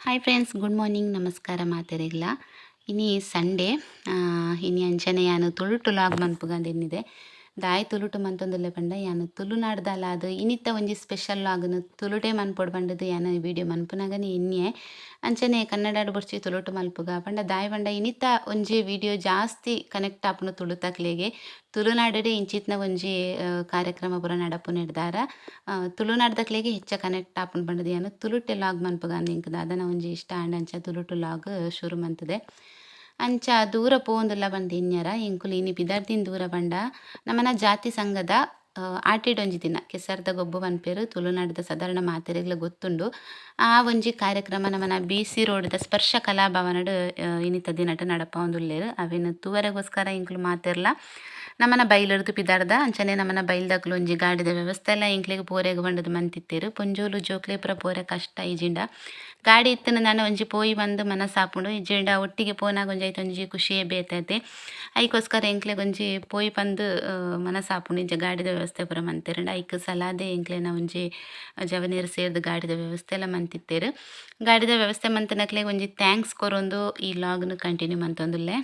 Hi friends, good morning, ನಮಸ್ಕಾರ ಮಾತೆರೆಗ್ಲ. ಇನಿ Sunday ಇನಿ ಅಂಚನೆ ಯಾನು ತುಳುಟು ಲಾಗ್ ಮನ್ಪುಗಂದೆನ್ನಿದೆ. ದಾಯ್ ತುಳುಟು ಮಂತೊಂದುಲ್ಲೆ ಪಂಡ ಯಾನು ತುಳುನಾಡ್ದಾಲ ಅದು ಇನಿತ್ತ ಒಂಜಿ ಸ್ಪೆಷಲ್ ಲಾಗ್ನು ತುಳುಟೆ ಮನ್ಪೊಡು ಪಂಡದು ಯಾನು ವಿಡಿಯೋ ಮನ್ಪುನಗನೆ ಇನ್ನೆ ಅಂಚನೆ ಕನ್ನಡಡ್ ಬುಡ್ಚಿ ತುಳುಟು ಮಲ್ಪುಗ ಪಂಡ ದಾಯ್ ಪಂಡ ಇನಿತ್ತ ಒಂಜಿ ವಿಡಿಯೋ ಜಾಸ್ತಿ ಕನೆಕ್ಟ್ ಆಪುನು ತುಳುತಕ್ಲೆಗೆ. ತುಳುನಾಡಡೆ ಇಂಚಿತ್ನ ಒಂಜಿ ಕಾರ್ಯಕ್ರಮ ಪೂರ ನಡಪು ನಿರ್ಧಾರ ತುಳುನಾಡ್ದಕ್ಲೆಗೆ ಹೆಚ್ಚ ಕನೆಕ್ಟ್ ಆಪುನು ಪಂಡದು ಯಾನು ತುಳುಟೆ ಲಾಗ್ ಮನ್ಪುಗ ಅಂದಿಂಕದ ಅದನ ಒಂಜಿ ಇಷ್ಟ ಆಂಡ್ ಅಂಚ ತುಳುಟು ಲಾಗ್ ಶುರು ಮಂತದೆ. ಅಂಚ ದೂರ ಪೋವೊಂದುಲ್ಲ ಪಂಡ ಇನ್ಯರ ಎಂಕುಲು ಇನಿ ಪಿದಾರ್ದಿನ ದೂರ ಪಂಡ ನಮ್ಮನ ಜಾತಿ ಸಂಘದ ಆಟಿಡೊಂಜಿ ದಿನ ಕೆಸರ್ದ ಗೊಬ್ಬು ಪನ್ಪೆರು ತುಳುನಾಡದ ಸಾಧಾರಣ ಮಾತೆರೆಗ್ಲ ಗೊತ್ತುಂಡು. ಆ ಒಂಜಿ ಕಾರ್ಯಕ್ರಮ ನಮ್ಮನ BC ರೋಡ್ದ ಸ್ಪರ್ಶ ಕಲಾಭವನಡ್ ಇನಿತ ದಿನಟ್ ನಡಪೊಂದುಲ್ಲೆರ್. ಅವೆನ್ ತೂವರೆಗೋಸ್ಕರ ಎಂಕುಲು ಮಾತೆರ್ಲ ನಮ್ಮನ ಬೈಲರ್ದು ಪಿದಾರ್ದ ಅಂಚನೆ ನಮ್ಮನ ಬೈಲ್ದಕ್ಲು ಒಂಜಿ ಗಾಡಿದ ವ್ಯವಸ್ಥೆ ಎಲ್ಲ ಎಂಕ್ಲೆಗ್ ಪೋರೆಗ್ ಬಂಡದು ಮಂತಿತ್ತೆರ್. ಪೊಂಜೋಲು ಜೋಕ್ಲೆ ಪೂರ ಪೋರೆ ಕಷ್ಟ ಇಜಿಂಡ ಗಾಡಿ ಇತ್ತನ ನಾನು ಒಂಜಿ ಪೋಯಿ ಬಂದು ಮನಸ್ಸಾಪುಂಡು ಇಜಿಂಡ ಒಟ್ಟಿಗೆ ಪೋನಾಗ ಒಂಜಿ ಐತೆ ಒಂಜಿ ಖುಷಿಯೇ ಬೇತೈತೆ. ಐಕೋಸ್ಕರ ಎಂಕ್ಲೆಗ್ ಒಂಜಿ ಪೋಯಿ ಬಂದು ಮನಸ್ಸಾಪುಂಡು ಇಂಚ ಗಾಡಿದ ವ್ಯವಸ್ಥೆ ಪೂರ ಮಂತೆರಂಡ ಐಕ್ ಸಲಾದೆ ಎಂಕ್ಲೆನ ಒಂಜಿ ಜವನೇರು ಸೇರ್ದು ಗಾಡಿದ ವ್ಯವಸ್ಥೆ ಎಲ್ಲ ಮಂತಿತ್ತೆರ್. ಗಾಡಿದ ವ್ಯವಸ್ಥೆ ಮಂತನಕ್ಲೆಗ್ ಒಂಜಿ ಥ್ಯಾಂಕ್ಸ್ ಕೊರೊಂದು ಈ ಲಾಗ್ನು ಕಂಟಿನ್ಯೂ ಮಂತೊಂದುಲ್ಲೆ.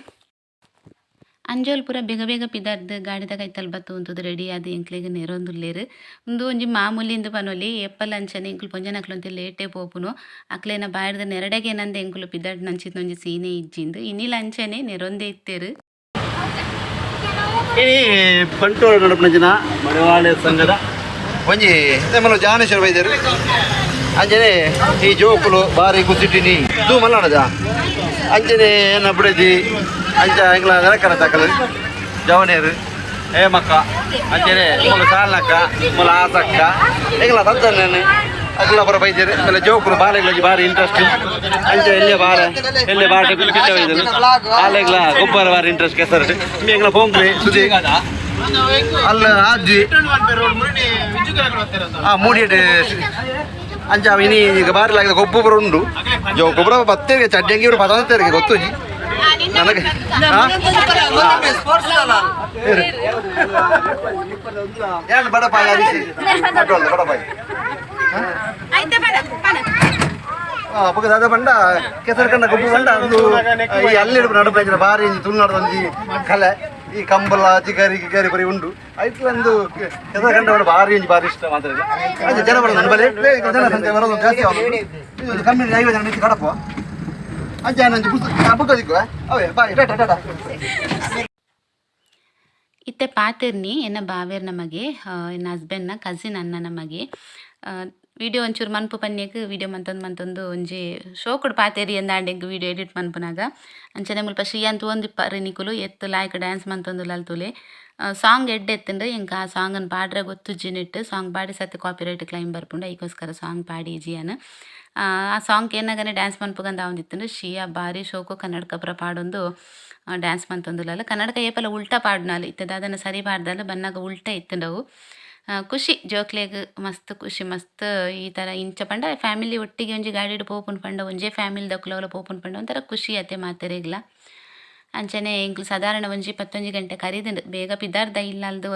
ಅಂಜೋಲ್ ಪೂರ ಬೇಗ ಬೇಗ ಪಿದಾರ್ದು ಗಾಡಿದಾಗ ಐತಲ್ ಬತ್ತು ಉಂತುದು ರೆಡಿ ಆದು ಎಂಕ್ಲೆಗ್ ನೆರೊಂದುಲ್ಲೆರ್. ಉಂದು ಒಂಜಿ ಮಾಮೂಲಿಂದು ಪನೊಲಿ ಎಪ್ಪಲ್ ಅಂಚನೆ ಎಂಕುಲು ಪೊಂಜನಕ್ಲೊಂತೆ ಲೇಟೇ ಪೋಪುನು ಅಕ್ಲೆನ ಬಾಯ್ರ್ದ ನೆರಡೆಗೆ ನಂದು ಎಂಕುಲು ಪಿದಾರ್ಡ್ ನಂಚಿದ ಒಂಜಿ ಸೀನೆ ಇಜ್ಜಿಂದು ಇನ್ನಿಲ ಅಂಚನೆ ನೆರೊಂದೇ ಇತ್ತೆರ್. ಇನಿ ಬಂಟೂರು ನಡಪನಂಚಿನ ಮಡಿವಾಳ ಸಂಘದ ಒಂಜಿ ನಮ್ಮನ್ನು ಜಾನೇಶ್ವರ ವೈದ್ಯರು ಅಂಚನೆ ಈ ಜೋಕುಲು ಬಾರಿ ಕುಸಿಟ್ಟಿನಿ ಇದು ಮಲ್ಲಾಡದ ಅಂಚನೆ ಏನ ಬಿಡದಿ ಅಂಚ ಎಂಗ್ಲ ಗರಕರ ತಕಲು ಜವನೇರು ಮಕ್ಕ ಅಂಚನೆ ಮುಲ ಸಾಲ್ನಕ್ಕ ಮುಲ ಆಸಕ್ಕ ಎಂಗ್ಲ ತಂತನೇನು ಅಗ್ಲ ಬರ ಬೈದ್ಯರು ಆಮೇಲೆ ಜೋಕುಲು ಬಾಲೆಗ್ಲಜಿ ಬಾರಿ ಇಂಟ್ರೆಸ್ಟ್ ಅಂಚ ಎಲ್ಲೇ ಬಾರ ಕಿಟ್ಟ ವೈದ್ಯರು ಬಾಲೆಗ್ಲ ಗೊಬ್ಬರ ಬಾರಿ ಇಂಟ್ರೆಸ್ಟ್ ಕೆಸರು ಎಂಗ್ಲ ಪೋಂಕ್ಲೆ ಸುದಿ ಅಲ್ಲ ಆಜಿ ಮೂಡಿಯಟ್ ಅಂಚ ಇನಿ ಈಗ ಬಾರಿ ಲಾಗಿದ ಗೊಬ್ಬರ ಉಂಡು ಜೋ ಗೊಬ್ಬರ ಬತ್ತೇರಿಗೆ ಚಡ್ಡಂಗಿ ಇವರು ಪದಂತೇರಿಗೆ ಗೊತ್ತುಜಿ ನನಗೆ ಏನು ಬಡಪಾಯಿ ಬಡಪಾಯಿ ಪಕ್ಕ ದಾದ ಬಂಡ ಕೆಸರು ಕಂಡ ಗೊಬ್ಬರ ಬಂಡ ಒಂದು ಈ ಅಲ್ಲಿಡು ನಡಪಾಯ್ತು ಬಾರಿ ತುಳುನಾಡದ ಒಂಜಿ ಕಲೆ ಈ ಕಂಬಲ ಜಿಗರಿ ಬರಿ ಉಂಡು ಐಟ್ಲಂದು ಕೆಸರು ಕಂಡ ಬಂಡ ಬಾರಿ ಇಷ್ಟ ಮಾತ್ರ ಜನ ಬರೋದು ನನ್ನ ಬಲೆ ಜನಸಂಖ್ಯೆ ಬರೋದು ಜಾಸ್ತಿ ಇದು ಕಮ್ಮಿ 50 ಜನ ನಿಂತು ಕಡಪ ಅಂಚೆ ನಂಜಿ ಪುಸ್ತಕ ಬುಕ್ಕ ದಿಕ್ಕುವ ಅವೇ ಬಾಯ್ ಟಾಟಾ. ಇತ್ತೆ ಪಾತೆರ್ನಿ ಎನ್ನ ಬಾವೇರ್ ನಮಗೆ ಎನ್ನ ಹಸ್ಬೆಂಡ್ನ ಕಸಿನ್ ಅನ್ನ ನಮಗೆ ವಿಡಿಯೋ ಒಂಚೂರು ಮನ್ಪು ಪನ್ಯಕ್ ವಿಡಿಯೋ ಮಂತೊಂದು ಒಂಜಿ ಶೋಕುಡು ಪಾತೇರಿ ಎಂದಾಂಡೆಗ್ ವಿಡಿಯೋ ಎಡಿಟ್ ಮನ್ಪುನಾಗ ಅಂಚನೆ ಮುಲ್ಪ ಶ್ರೀಯಂತ ಒಂದು ಪರಿನಿಕುಲು ಎತ್ತು ಲಾಯ್ಕ ಡ್ಯಾನ್ಸ್ ಮಂತೊಂದು ಲಲ್ತುಲೆ ಸಾಂಗ್ ಎಡ್ಡೆತ್ತಂಡು ಎಂಕ ಆ ಸಾಂಗನ್ನು ಪಾಡ್ರೆ ಗೊತ್ತುಜ್ಜಿನಿಟ್ಟು ಸಾಂಗ್ ಪಾಡಿ ಸತ್ತು ಕಾಪಿರೈಟ್ ಕ್ಲೈಮ್ ಬರ್ಪುಂಡು ಐಕೋಸ್ಕರ ಸಾಂಗ್ ಪಾಡಿ ಇಜಿಯನ್ ಆ ಸಾಂಗ್ ಏನಾಗನೆ ಡ್ಯಾನ್ಸ್ ಮನ್ಪುಗಂದ ಅವಂದಿತ್ತಂಡು ಶ್ರೀಯ ಬಾರಿ ಶೋಕು ಕನ್ನಡಕ ಪುರ ಪಾಡೊಂದು ಡ್ಯಾನ್ಸ್ ಮಂತೊಂದುಲ್ಲ ಕನ್ನಡಕ ಏಪಲ ಉಲ್ಟಾ ಪಾಡ್ನಾಲು ಇತ್ತದ ಅದನ್ನು ಸರಿ ಪಾಡ್ದಲ್ಲ ಬನ್ನಾಗ ಉಲ್ಟಾ ಇತ್ತಂಡವು ಖುಷಿ ಜೋಕ್ಲೆಗ್ ಮಸ್ತ್ ಖುಷಿ ಮಸ್ತ್ ಈ ಥರ ಇಂಚ ಪಂಡ ಫ್ಯಾಮಿಲಿ ಒಟ್ಟಿಗೆ ಒಂಜಿ ಗಾಡಿಡ್ ಪೋಪುನ್ ಪಂಡ ಒಂಜೇ ಫ್ಯಾಮಿಲಿ ದಕ್ಕುಲವಲ ಪೋಪುನ್ ಪಂಡ ಒಂಥರ ಖುಷಿ ಅತ್ತೆ ಮಾತೆರೆಗ್ಲ. ಅಂಚನೆ ಎಂಕ್ಲು ಸಾಧಾರಣ ಒಂಜಿ 11 ಗಂಟೆ ಕರೀದುಂಡು ಬೇಗ ಪಿದಾರ್ದ ಇಲ್ಲಲ್ದು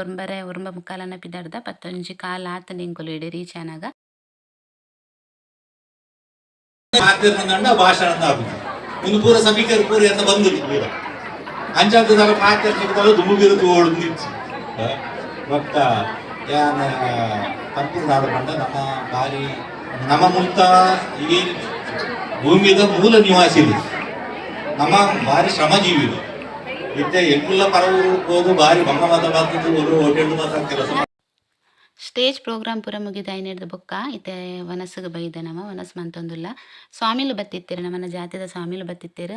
ಒರ್ಂಬ ಮುಕ್ಕಾಲನ ಪಿದಾರ್ದ 11 ಕಾಲ ಆತಂಡು ಎಂಕುಲು ಇಡೆ ರೀಚ್ ಆನಾಗ ಭಾಷಣ ಒಂದು ಪೂರ ಸಮೀಕರ ಪೂರ ಅಂತ ಬಂದು ಪೂರ ಅಂಚಾದ ಮಾತಾಡ್ತಿರ್ತಾವೆ ದುಮುಗಿರು ತೋಡು ಭಕ್ತ ಯಾನ ಸಂಪೂರ್ಣ ಪಂಡ ನಮ್ಮ ಬಾರಿ ನಮ್ಮ ಮುಂತ ಈ ಭೂಮಿದ ಮೂಲ ನಿವಾಸಿಗಳು ನಮ್ಮ ಬಾರಿ ಶ್ರಮಜೀವಿಗಳು ಇತ್ತೆ ಎಂಕುಲ್ಲ ಪರವರು ಹೋದು ಬಾರಿ ಬಮ್ಮವಾದ ಬಾಕದ್ದು ಒಂದು ಹೋಟೆಲ್ ಮಾತ್ರ ಕೆಲಸ ಸ್ಟೇಜ್ ಪ್ರೋಗ್ರಾಮ್ ಪೂರ ಮುಗಿದ ಐನೆಡ್ದು ಬೊಕ್ಕ ಇತ್ತೆ ವನಸ್ಸಿಗೆ ಬೈದ ವನಸ್ ಮಂತೊಂದುಲ್ಲ ಸ್ವಾಮಿಲು ಬತ್ತಿತ್ತೇರು ನಮ್ಮನ ಜಾತಿದ ಸ್ವಾಮಿಲು ಬತ್ತಿತ್ತೇರು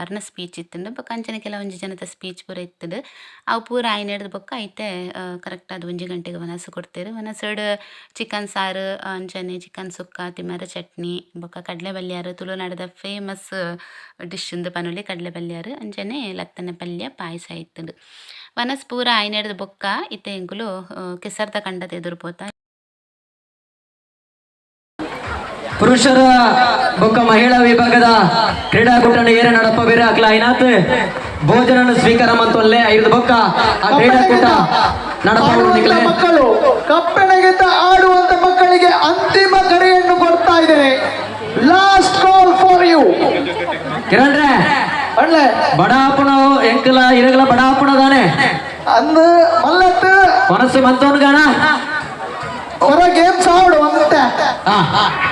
ಅರ್ನ ಸ್ಪೀಚ್ ಇತ್ತಂಡು ಬೊಕ್ಕ ಅಂಚನೆ ಕೆಲವೊಂಜಿ ಜನದ ಸ್ಪೀಚ್ ಪೂರ ಇತ್ತದು ಅವು ಪೂರ ಐನೆಡ್ದು ಬೊಕ್ಕ ಐತೆ ಕರೆಕ್ಟ್ ಅದು 1 ಗಂಟೆಗೆ ವನಸ್ಸು ಕೊಡ್ತೇರು ವನಸ್ಸಡ್ ಚಿಕನ್ ಸಾರು ಅಂಚನೆ ಚಿಕನ್ ಸುಕ್ಕ ತಿಮ್ಮರ ಚಟ್ನಿ ಬೊಕ್ಕ ಕಡಲೆ ಬಲ್ಯಾರು ತುಳುನಾಡದ ಫೇಮಸ್ ಡಿಶ್ ಉಂದು ಪನುಲಿ ಕಡಲೆ ಬಲ್ಯಾರು ಅಂಚನೆ ಲತ್ತನೆ ಪಲ್ಯ ಪಾಯಸ ಇತ್ತಂಡು ವನಸ್ ಪೂರ ಐನೆಡ್ದು ಬೊಕ್ಕ ಇತ್ತೆ ಎಂಕುಲು ಕೆಸರ್ದ ಕಂಡದ ಎದುರು ಪೋತ ಪುರುಷರ ಬೊಕ್ಕ ಮಹಿಳಾ ವಿಭಾಗದ ಕ್ರೀಡಾಕೂಟ ಏರ ನಡಪ ಬೇರೆ ಅಕ್ಲ ಐನಾತ್ ಭೋಜನ ಸ್ವೀಕಾರ ಮಂತೊಲ್ಲೆ ಐದು ಬೊಕ್ಕ ಆ ಕ್ರೀಡಾಕೂಟ ನಡಪ ಮಕ್ಕಳು ಕಪ್ಪೆಣೆಗೆದ್ದ ಆಡುವಂತ ಮಕ್ಕಳಿಗೆ ಅಂತಿಮ ಕರೆಯನ್ನು ಕೊಡ್ತಾ ಇದ್ದೇನೆ. ಲಾಸ್ಟ್ ಕಾಲ್ ಕಿರಣ್ರೆ ಒಳ್ಳೆ ಬಡಾಪುಣ ಎಂಕಲ ಇರಗಲ ಬಡಾಪುಣ ತಾನೆ ಅಂದು ಮಲ್ಲತ್ತು ಮನಸ್ಸು ಮಂತೋನ್ ಗಾಣ ಹೊರ ಗೇಮ್ ಸಾವಡು வந்துட்ட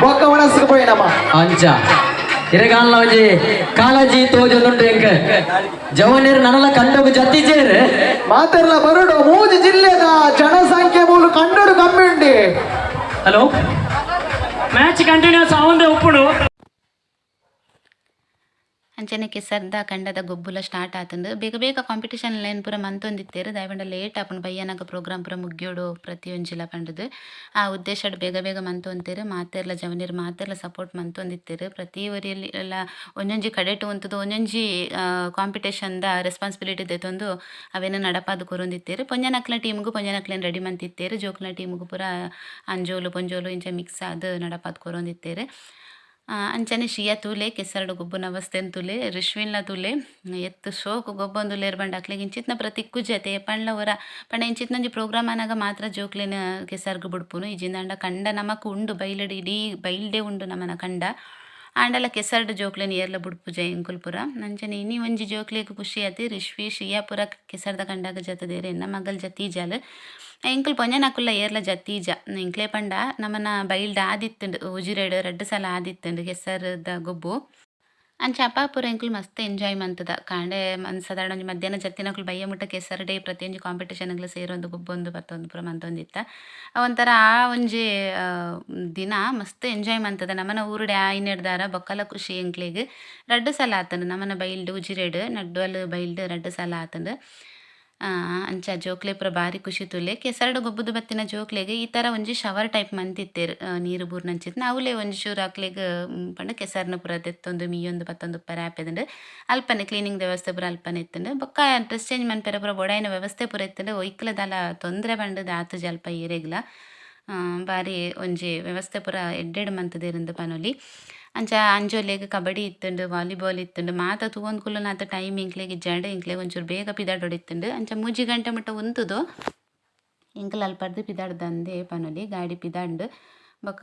ಬೊಕ್ಕ ಮನಸ್ಸಿಗೆ போயினಮ್ಮ ಅಂಚ ಇರಗಾನ್ಲ ಒಂಜಿ ಕಾಳಜಿ ತೋಜೊಂದುಂಟು ಎಂಕ ಜವನೀರ್ ನನಲ ಕಂಡೋಗ ಜತ್ತಿಜೇರ್ ಮಾತೆರ್ಲ ಬರುಡು ಮೂಜಿ ಜಿಲ್ಲೆದ ಜನಸಂಖ್ಯೆ ಮೂಲು ಕಂಡಡು ಕಮ್ಮಿ ಉಂಡಿ ಹಲೋ ಮ್ಯಾಚ್ ಕಂಟಿನ್ಯೂಸ್ ಅವಂದೇ ಉಪ್ಪುಡು ಅಂಚನೆ ಕೆಸರ್ದ ಕಂಡದ ಗೊಬ್ಬುಲ ಸ್ಟಾರ್ಟ್ ಆತಂದು ಬೇಗ ಬೇಗ ಕಾಂಪಿಟೇಷನ್ ಲೈನ್ ಪೂರ ಮಂತೊಂದಿತ್ತೇರು ದಾಯಪಂಡ ಲೇಟ್ ಆಪುಂಡು ಬಯ್ಯನಾಗ ಪ್ರೋಗ್ರಾಮ್ ಪೂರ ಮುಗ್ಯೋಡು ಪ್ರತಿಯೊಂಜಿಲ ಪಂಡದು ಆ ಉದ್ದೇಶ ಬೇಗ ಬೇಗ ಮಂತೊಂತೇರು ಮಾತೆರ್ಲ ಜವನೀರ್ ಮಾತೆರ್ಲ ಸಪೋರ್ಟ್ ಮಂತೊಂದಿತ್ತೇರು ಪ್ರತಿ ಒರಿಯಲ್ಲಿ ಎಲ್ಲ ಒಂದೊಂಜಿ ಕಡೆಟು ಅಂತದ್ದು ಒಂದೊಂಜಿ ಕಾಂಪಿಟೇಷನ್ದ ರೆಸ್ಪಾನ್ಸಿಬಿಲಿಟಿ ದೆತೊಂದು ಅವೇನು ನಡಪಾದು ಕೊರೊಂದಿತ್ತೇರು ಪೊಂಜನಕ್ಲ ಟೀಮ್ಗೂ ಪೊಂಜನಕ್ಲೇನು ರೆಡಿ ಮಂತಿತ್ತೇರು ಜೋಕ್ಲ ಟೀಮ್ಗೂ ಪೂರ ಅಂಜೋಲು ಪೊಂಜೋಲು ಇಂಚ ಮಿಕ್ಸ್ ಆದು ನಡಪಾದು ಕೊರೊಂದಿತ್ತೇರು ಅಂಚನೆ ಶಿಯ ತೂಲೆ ಕೆಸರಡು ಗೊಬ್ಬನ ಅವಸ್ಥೆನ್ ತೂಲೆ ರಿಶ್ವಿನ್ಲ ತೂಲೆ ಎತ್ತು ಶೋಕು ಗೊಬ್ಬೊಂದು ಲೇರ್ ಬಂಡ ಅಕ್ಲೆಗೆ ಇಂಚಿತ್ನ ಪ್ರತಿ ಕುಜತೆ ಪಂಡ್ಲ ಹೊರ ಪಂಡ ಇಂಚಿತ್ನೊಂಜಿ ಪ್ರೋಗ್ರಾಮ್ ಅನ್ನಾಗ ಮಾತ್ರ ಜೋಕ್ಲೆನ ಕೆಸರ್ಗು ಬುಡ್ಪುನು ಇಜಿಂದಾಂಡ ಕಂಡ ನಮಕ್ ಉಂಡು ಬೈಲಡಿ ಇಡೀ ಬೈಲ್ಡೆ ಉಂಡು ನಮನ ಕಂಡ ಆಂಡಲ ಕೆಸರ್ಡು ಜೋಕ್ಲೆನ ಏರ್ಲ ಬುಡ್ಪುಜ ಎಂಕುಲ್ಪುರ ನಂಚನೆ ಇನಿ ಒಂಜಿ ಜೋಕ್ಲೆಗ್ ಖುಷಿ ಆತಿ ರಿಶ್ವಿ ಶಿಯಾಪುರ ಕೆಸರ್ದ ಕಂಡಾಗ ಜತದೇರೆ ಎನ್ನ ಮಗಲ್ ಜತೀಜಾಲ್ ಎಂಕುಲ್ ಪೊಂಜನಕುಲ್ಲ ಏರ್ಲ ಜತೀಜ ಎಂಕ್ಲೆ ಪಂಡ ನಮನ ಬೈಲ್ಡ ಆದಿತ್ತುಂಡು ಉಜಿರೆಡು 2 ಸಲ ಆದಿತ್ತುಂಡು ಕೆಸರ್ದ ಗೊಬ್ಬು ಅಂಚ ಅಪ್ಪಾಪುರ ಎಂಕುಲು ಮಸ್ತ್ ಎಂಜಾಯ್ ಮಂತದ ಕಾಂಡೆ ಸಾಧಾರಣ ಒಂಜಿ ಮಧ್ಯಾಹ್ನ ಜತ್ತಿನಕುಲು ಬಯ್ಯ ಮುಟ್ಟ ಕೆಸರಡೆ ಪ್ರತಿಯೊಂಜಿ ಕಾಂಪಿಟೇಷನ್ಗಳು ಸೇರೊಂದು ಗೊಬ್ಬೊಂದು ಬತ್ತೊಂದು ಪೂರ ಮಂತೊಂದಿತ್ತ ಒಂಥರ ಆ ಒಂಜಿ ದಿನ ಮಸ್ತ್ ಎಂಜಾಯ್ ಮಂತದ ನಮನ ಊರುಡೆ ಆಯ್ನೆಡ್ದಾರ ಬೊಕ್ಕಲ ಖುಷಿ ಎಂಕ್ಲೆಗ್ 2 ಸಲ ಆತಂಡು ನಮನ ಬೈಲ್ಡು ಉಜಿರೆಡು ನಡ್ವಲ್ ಬೈಲ್ಡು 2 ಸಲ ಆತಂಡು ಅಂಚ ಜೋಕ್ಲೆ ಪೂರ ಬಾರಿ ಖುಷಿ ತುಲೆ ಕೆಸರಡು ಗೊಬ್ಬುದು ಬತ್ತಿನ ಜೋಕ್ಲೆಗ್ ಈ ಥರ ಒಂಜಿ ಶವರ್ ಟೈಪ್ ಮಂತಿತ್ತೇರು ನೀರು ಬೂರ್ನಂಚಿತ್ನ ಅವಲೇ ಒಂಜಿ ಶೂರು ಹಾಕ್ಲೆಗ್ ಪಂಡ ಕೆಸರ್ನ ಪೂರ ತೆತ್ತೊಂದು ಮೀಯೊಂದು ಬತ್ತೊಂದು ಉಪ್ಪರ ಆಪೆದುಂಡು ಅಲ್ಪನೆ ಕ್ಲೀನಿಂಗ್ ವ್ಯವಸ್ಥೆ ಪೂರ ಅಲ್ಪನೆ ಇತ್ತುಂಡು ಬೊಕ್ಕ ಡ್ರೆಸ್ ಚೇಂಜ್ ಮನ್ಪೆರ ಪೂರ ಬೊಡಾಯಿನ ವ್ಯವಸ್ಥೆ ಪೂರ ಇತ್ತುಂಡು ಒಯ್ಕಲದಲ ತೊಂದರೆ ಬಂಡದು ಆತು ಅಲ್ಪ ಏರೆಗ್ಲ ಬಾರಿ ಒಂಜಿ ವ್ಯವಸ್ಥೆ ಪೂರ ಎಡ್ಡೆಡು ಮಂತದೇರಿಂದು ಪನೊಲಿ ಅಂಚ ಅಂಜೋಲೆಗ್ ಕಬಡ್ಡಿ ಇತ್ತುಂಡು ವಾಲಿಬಾಲ್ ಇತ್ತುಂಡು ಮಾತ ತೂವೊಂದು ಕುಲ್ಲುನ ಆತ ಟೈಮ್ ಇಂಕ್ಲೆಗ್ ಇಜ್ಜಾಂಡು ಇಂಕ್ಲೆಗ್ ಒಂಚೂರು ಬೇಗ ಪಿದಾಡೊಡಿತ್ತುಂಡು ಅಂಚ 3 ಗಂಟೆ ಮುಟ್ಟ ಉಂತುದು ಇಂಕಲ್ ಅಲ್ಪರ್ದು ಪಿದಾಡ್ದಂದೆ ಪನೊಲಿ ಗಾಡಿ ಪಿದಾಂಡು ಬೊಕ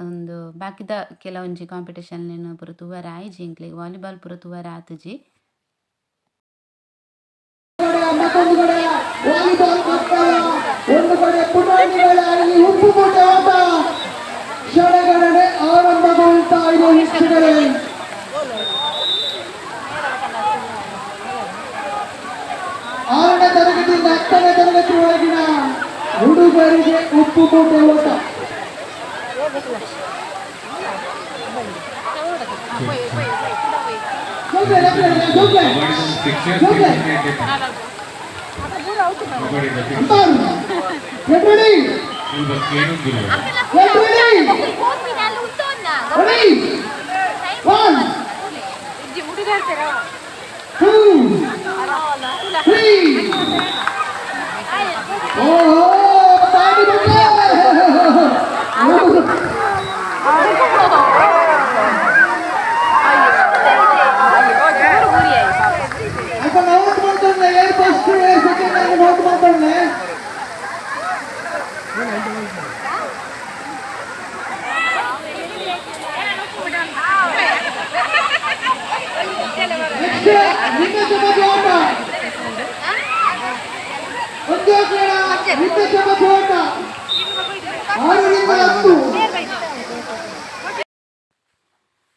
ಒಂದು ಬಾಕಿದ ಕೆಲವೊಂಜಿ ಕಾಂಪಿಟೇಷನ್ ಪೂರ ತೂವರ ಆಯ್ಜಿ ಇಂಕ್ಲೆಗ್ ವಾಲಿಬಾಲ್ ಪೂರ ತೂವರ ಆತುಜಿ ಮತ್ತೊಂದು ಕಡೆ ವಾಲಿಬಾಲ್ ಮಕ್ಕಳ ಒಂದು ಕಡೆ ಪುಟಾಣಿಗಳ ಇಲ್ಲಿ ಉಪ್ಪು ಮೂಟ ಆಟ ಕ್ಷಣಗಣನೆ ಆರಂಭಗೊಳ್ತಾ ಇದೆ ವೀಕ್ಷಕರೇ. 6ನೇ ತರಗತಿಯಿಂದ 10ನೇ ತರಗತಿ ಒಳಗಿನ ಹುಡುಗರಿಗೆ ಉಪ್ಪು ಮೂಟೆ ಓಟ.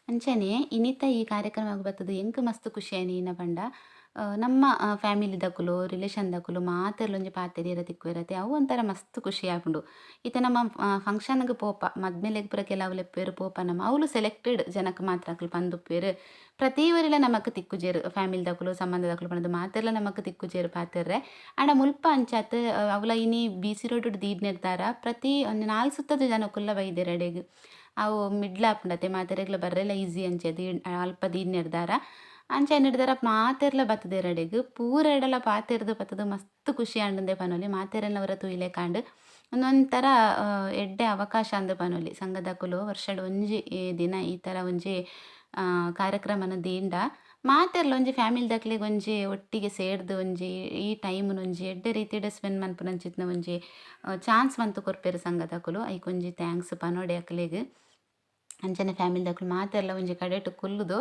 ಅಂಚನೆ ಇನ್ನಿತ್ತ ಈ ಕಾರ್ಯಕ್ರಮ ಬರ್ತದೆ ಎಂಕ್ ಮಸ್ತ್ ಖುಷಿ ಆಯ್ನ ಪಂಡ ನಮ್ಮ ಫ್ಯಾಮಿಲಿ ದಕ್ಕುಲು ರಿಲೇಷನ್ ದಕ್ಕುಲು ಮಾತೆರ್ಲೊಂಜಿ ಪಾತೆರಿಯರ ತಿಕ್ಕುವೆರತೆ ಅವು ಒಂಥರ ಮಸ್ತ್ ಖುಷಿ ಆಪುಂಡು ಇತ್ತೆ ನಮ್ಮ ಫಂಕ್ಷನ್ಗೆ ಪೋಪ ಮದ್ಮೇಲೆಗ್ ಪೂರ ಕೆಲವು ಲೆಪ್ಪೇರು ಪೋಪ ನಮ್ಮ ಅವಳು ಸೆಲೆಕ್ಟೆಡ್ ಜನಕ್ಕೆ ಮಾತ್ರ ಅಕ್ಲು ಪಂದುಪ್ಪೇರು ಪ್ರತಿ ಊರಿಲ ನಮಕ್ ತಿಕ್ಕುಜೇರು ಫ್ಯಾಮಿಲಿ ದಕ್ಕುಲು ಸಂಬಂಧ ದಕ್ಕುಲು ಪಂಡದು ಮಾತೆರ್ಲ ನಮಕ್ ತಿಕ್ಕುಜೇರು ಪಾತೆರ್ರೆ ಆಂಡ ಮುಲ್ಪ ಅಂಚಾತ್ ಅವಲ ಇನಿ BC ರೋಡ್ ದೀಡ್ ನಿರ್ಧಾರ ಪ್ರತಿ ಒಂದು 4 ಸುತ್ತದ ಜನಕ್ಕುಲ್ಲ ಬೈದೆರಡೆಗ್ ಅವು ಮಿಡ್ಲ್ ಆಪುಂಡತೆ ಮಾತೆರೆಗ್ಲ ಬರ್ರೆಲ್ಲ ಈಸಿ ಅಂಚೆ ಅಲ್ಪ ದೀಡ್ ನಿರ್ಧಾರ ಅಂಚೆ ನಿರ್ಧಾರ ಮಾತೆರ್ಲ ಬತ್ತದೆರಡೆಗ್ ಪೂರ ಎಡಲ ಪಾತೆರ್ದು ಬತ್ತದು ಮಸ್ತ್ ಖುಷಿ ಆಂಡಂದೆ ಪನೊಲಿ ಮಾತೆರೆಲ್ಲವರ ತೂಯಿಲೆ ಕಾಂಡ್ ಒಂದೊಂಥರ ಎಡ್ಡೆ ಅವಕಾಶ ಅಂದು ಪನೊಲಿ ಸಂಘದಕ್ಕುಲು ವರ್ಷಡ್ ಒಂಜಿ ದಿನ ಈ ಥರ ಒಂಜಿ ಕಾರ್ಯಕ್ರಮನ ದೀಂಡ ಮಾತೆರ್ಲ ಒಂಜಿ ಫ್ಯಾಮಿಲಿ ದಕ್ಲಿಗೆ ಒಂಜಿ ಒಟ್ಟಿಗೆ ಸೇರ್ದು ಒಂಜಿ ಈ ಟೈಮ್ನ ಒಂಜಿ ಎಡ್ಡೆ ರೀತಿಡ್ ಸ್ಪೆಂಡ್ ಮನ್ಪುನಂಚಿತ್ನ ಒಂಜಿ ಚಾನ್ಸ್ ಮಂತು ಕೊರ್ಪೆರು ಸಂಘದಕ್ಕುಲು ಐಕೊಂಜಿ ಥ್ಯಾಂಕ್ಸ್ ಪನೋಡೆ ಅಕ್ಲೆಗ್ ಅಂಚನೆ ಫ್ಯಾಮಿಲಿದಕ್ಕಲು ಮಾತೆಲ್ಲ ಒಂಜಿ ಕಡೆಟ್ ಕುಲ್ಲುದು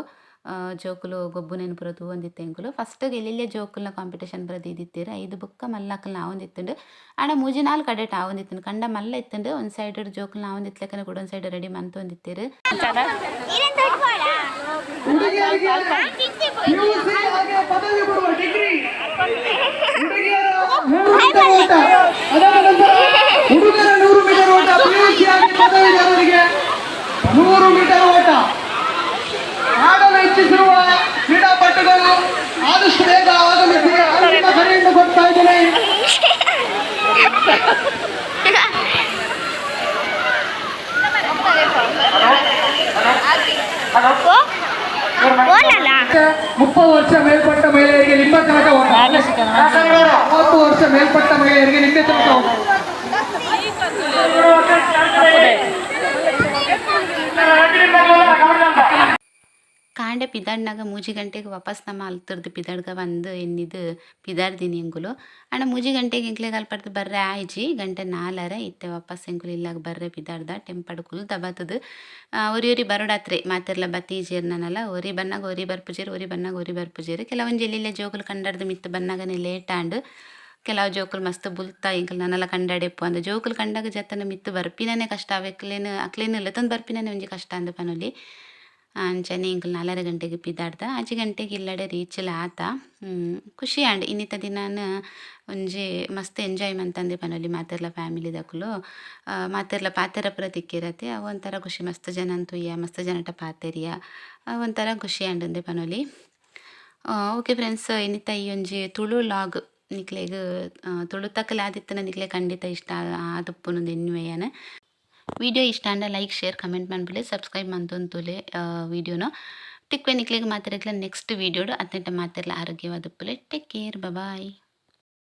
ಜೋಕುಲು ಗೊಬ್ಬುನೇನು ಪುರದು ಒಂದಿತ್ತೆ ಎಂಕುಲು ಫಸ್ಟ್ ಎಲ್ಲೆಲ್ಲೇ ಜೋಕುಲ್ನ ಕಾಂಪಿಟೇಷನ್ ಬರದು ಇದ್ದಿತ್ತೀರು 5 ಬುಕ್ಕ ಮಲ್ಲಕ್ಕಲ್ನ ಆವೊಂದಿತ್ತುಂಡು ಆಂಡ ಮೂಜಿ 4 ಕಡೆಟ್ ಆವೊಂದಿತ್ತುಂಡು ಕಂಡ ಮಲ್ಲ ಇತ್ತುಂಡು ಒಂದು ಸೈಡ್ ಜೋಕುಲ್ನ ಆವೊಂದಿತ್ಲೆಕ್ಕನೆ ಕೂಡ ಒಂದು ಸೈಡ್ ರೆಡಿ ಮಂತೊಂದಿತ್ತೇರು ಪದವಿ ಕೊಡುವ ಡಿಗ್ರಿ ಹುಡುಗಿಯರ 100 ಮೀಟರ್ ಓಟ ಅದರ ನಂತರ ಹುಡುಗರ 100 ಮೀಟರ್ ಓಟ PUC ಆಗಿ ಪದವೀಧರರಿಗೆ 100 ಮೀಟರ್ ಓಟ ಆಡಲು ಇಚ್ಛಿಸಿರುವ ಕ್ರೀಡಾಪಟುಗಳು ಆದಷ್ಟು ಬೇಗ ಆಗಮಿಸಿ ಅಂತಿಮ ಕರೆಯನ್ನು ಕೊಡ್ತಾ ಇದ್ದೇನೆ. ಮುಪ್ಪತ್ತು ವರ್ಷ ಮೇಲ್ಪಟ್ಟ ಮಹಿಳೆಯರಿಗೆ ನಿಂಬೆ ತನಕ 30 ವರ್ಷ ಮೇಲ್ಪಟ್ಟ ಮಹಿಳೆಯರಿಗೆ ನಿಂಬೆ ತನಕ ಕಾಂಡೆ ಪಿದಾಡ್ನಾಗ 3 ಗಂಟೆಗೆ ವಾಪಸ್ ನಮ್ಮ ಅಲ್ತರ್ದು ಪಿದಾಡ್ಗ ಬಂದು ಎನ್ನಿದು ಪಿದಾಡ್ದಿನಿ ಎಂಗುಲು ಆಂಡ 3 ಗಂಟೆಗೆ ಎಂಕ್ಲೆಗೆ ಅಲ್ಪಡ್ದು ಬರ್ರೆ ಆಯ್ಜಿ ಗಂಟೆ 4 ಇತ್ತೆ ವಾಪಸ್ ಎಂಕುಲು ಇಲ್ಲಾಗ ಬರ್ರೆ ಪಿದಾಡ್ದ ಟೆಂಪಡ್ ಕುಲ್ ದಬಾತದು ಒರಿ ಬರೋಡಾತ್ರೆ ಮಾತೆರ್ಲ ಬತ್ತೀಜೇರ್ನಲ್ಲ ಒರಿ ಬನ್ನಾಗ ಒರಿ ಬರ್ಪುಜೇರು ಒರಿ ಬನ್ನಾಗ ಒರಿ ಬರ್ಪುಜೇರು ಕೆಲವೊಂದು ಎಲ್ಲಿಲ್ಲೇ ಜೋಕುಲು ಕಂಡಾಡ್ದು ಮಿತ್ತು ಬನ್ನಾಗನೇ ಲೇಟ್ ಆಂಡ್ ಕೆಲವು ಜೋಕುಲು ಮಸ್ತ್ ಬುಲ್ತಾ ಇಂಕಲ್ ನನ್ನೆಲ್ಲ ಕಂಡಾಡೆಪ್ಪು ಅಂದ ಜೋಕುಲು ಕಂಡಾಗ ಜತ್ತನ ಮಿತ್ತು ಬರ್ಪಿನೇ ಕಷ್ಟ ಅಕ್ಲೇನು ಇಲ್ಲ ತಂದು ಬರ್ಪಿನೇ ಒಂಜಿ ಕಷ್ಟ ಅಂದ ಪನೊಲಿ ಅಂಚನೆ ಇಂಕಲ್ 4 ಗಂಟೆಗೆ ಪಿದಾಡ್ದ 5 ಗಂಟೆಗೆ ಇಲ್ಲಡೆ ರೀಚಲ್ ಆತ ಖುಷಿ ಆಂಡ್ ಇನ್ನಿತ ದಿನಾನ ಒಂಜಿ ಮಸ್ತ್ ಎಂಜಾಯ್ಮೆಂಟ್ ಅಂದೆ ಪನೊಲಿ ಮಾತೆರ್ಲ ಫ್ಯಾಮಿಲಿ ದಕ್ಕಲು ಮಾತೆರ್ಲ ಪಾತೆರ ಪುರ ತಿಕ್ಕಿರತ್ತೆ ಅವು ಒಂಥರ ಖುಷಿ ಮಸ್ತ್ ಜನ ಅಂತೂಯ್ಯ ಮಸ್ತ್ ಜನಟ ಪಾತೆರಿಯ ಒಂಥರ ಖುಷಿ ಆಂಡ್ ಅಂದೆ ಪನೊಲಿ ಓಕೆ ಫ್ರೆಂಡ್ಸ್ ಇನ್ನಿತ ಈ ಒಂಜಿ ತುಳು ಲಾಗ್ ನಿಕ್ಲೆಗ್ ತುಳು ತಕ್ಕಲ ಆದಿತ್ತನ ನಿಕ್ಲೆ ಖಂಡಿತ ಇಷ್ಟ ಆದಪ್ಪುನೊಂದು ಎನ್ನುವೆಯನ ವಿಡಿಯೋ ಇಷ್ಟ ಅಂಡ ಲೈಕ್ ಶೇರ್ ಕಮೆಂಟ್ ಮಾಡ್ಬಿಡಿ ಸಬ್ಸ್ಕ್ರೈಬ್ ಮಂತೊಂತುಲೆ ವಿಡಿಯೋನ ಟಿಕ್ವೆ ನಿಕ್ಲೆಗ್ ಮಾತಾಡಿದ್ಲ ನೆಕ್ಸ್ಟ್ ವಿಡಿಯೋಡು ಅತ್ತೆಂಟ ಮಾತೆರ್ಲ ಆರೋಗ್ಯವಾದ ಪುಲೆ ಟೇಕ್ ಕೇರ್ ಬಾಯ್